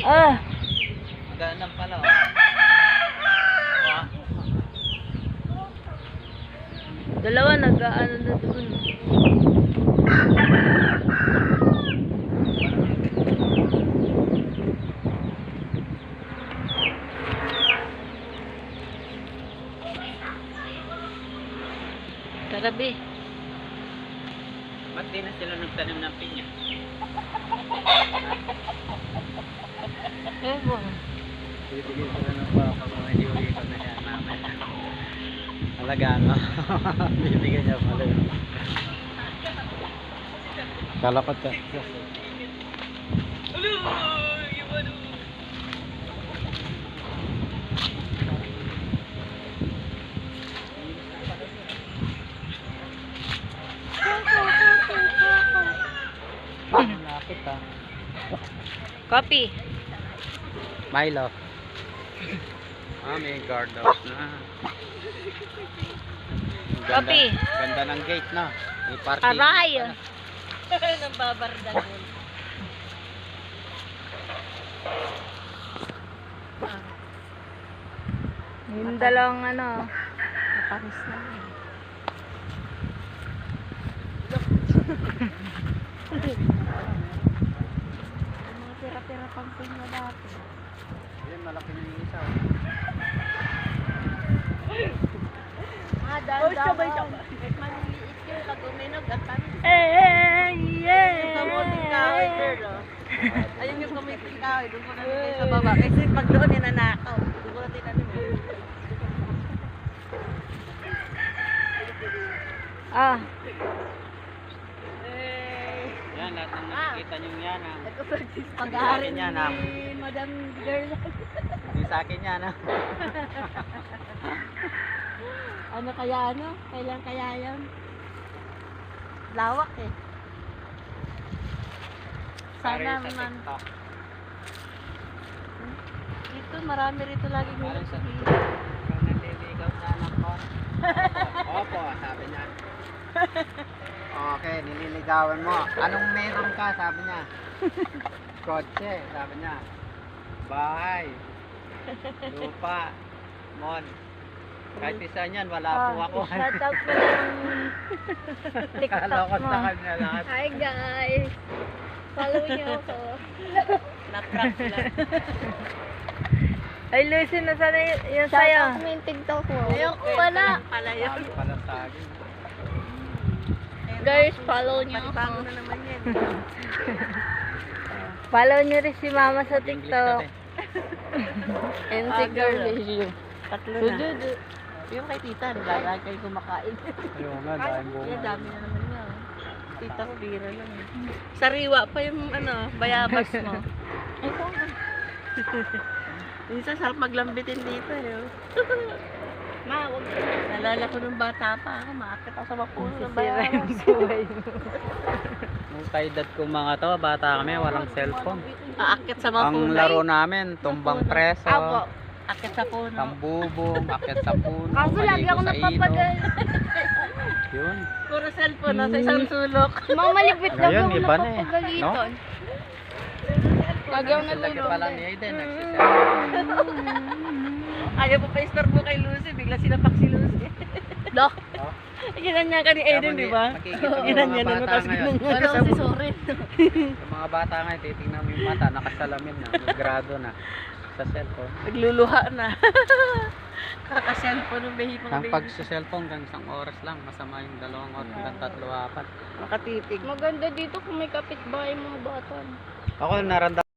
Ah, Magandang pala, oh. dalawa nag-ano na doon. Tarabi. Ba't di na sila nagtanim ng pinya? Ewan. Bibigyan sila ng baka kung hindi ulipat na yan mamaya. Alagaan mo. Bibigyan niya pala yun. Kalapad ka. Lapit ah. Copy. Milo. May guard house na. Copy. Ganda ng gate na. May parking. Aray! Nang babarda nun. Yung dalawang ano. Napanis na yun. Mga tira-tira pang pinya dati. Yan, malaki na yung isa. Dahan-dahan. Maliliit yun. Kaguminog at tamis. Yeah! Kamuting kahoy, girl. Ayun yung kamuting kahoy. Doon ko natin sa baba. Kasi pag doon, ninanakaw. Doon ko natin natin. Ah, Yan, lahat ng nakikita nyo yan. Ito pag-aaral Yan, ah. ni Madam Girl. Hindi sa akin yan. Ano kaya ano? Kailan kaya yan? Lawak eh. Sana Pare sa man. TikTok. Dito, marami rito lagi Pare nila sa sabihin. Kung naliligaw sa anak ko. Opo, sabi niya. Okay, nililigawan mo. Anong meron ka? Sabi niya. Kotse, sabi niya. Bahay. Lupa. Mon. Kahit isa niyan, wala po ako. shout out ko ng TikTok Kalakot mo. sa kanya lahat. Hi guys! Follow niyo ako. Na-prank lang. Ay Lucy, nasaan na yun Shout sa'yo? out mo yung TikTok mo. Ayoko, wala. Pala yun. Sabi pala sa akin. Guys, follow niyo Panibago ako. na naman yan. Follow niyo rin si Mama sa English TikTok. ka, And Ah, si girl girl. is you. Tatlo na. Yung kay tita, naglalagay kayo kumakain. Ayun nga, dahil mo. Yan, dami na naman niya. Tita ko, bira lang. Sariwa pa yung ano, bayabas mo. Minsan sarap maglambitin dito eh. Ma, wag Nalala ko nung bata pa ako, maakit ako sa mapuno ng Sira bayabas. yung buhay mo. Nung kaedad ko mga to, bata kami, walang cellphone. Aakit sa mapuno. Ang laro namin, tumbang preso, Apo. Akit sa puno. tambubong, akit sa puno, Kaso lagi maligo ako sa napapagal. ilog. Yun. Puro cellphone, nasa isang sulok. Ma, malipit lagi Ngayon, ako iba na eh. napapagalitan. Lagi ako Lagi natulog. pala ni Aiden, nagsisell. Ayaw pa pa-istorbo kay Lucy, bigla sinapak si Lucy. Loh, Ginanyan ka ni Aiden, di ba? Ginanyan na, tapos ginanyan ka wala sa si sorry. Yung mga bata ngayon, titingnan mo yung mata, nakasalamin na, grado na sa cellphone. Nagluluha na. Kaka-cellphone ng behipang Ang baby. pag sa cellphone, hanggang isang oras lang, masama yung 2 oras, hanggang 3, 4. Makatitig. Maganda dito kung may kapitbahay mga bata. Ako naramdaman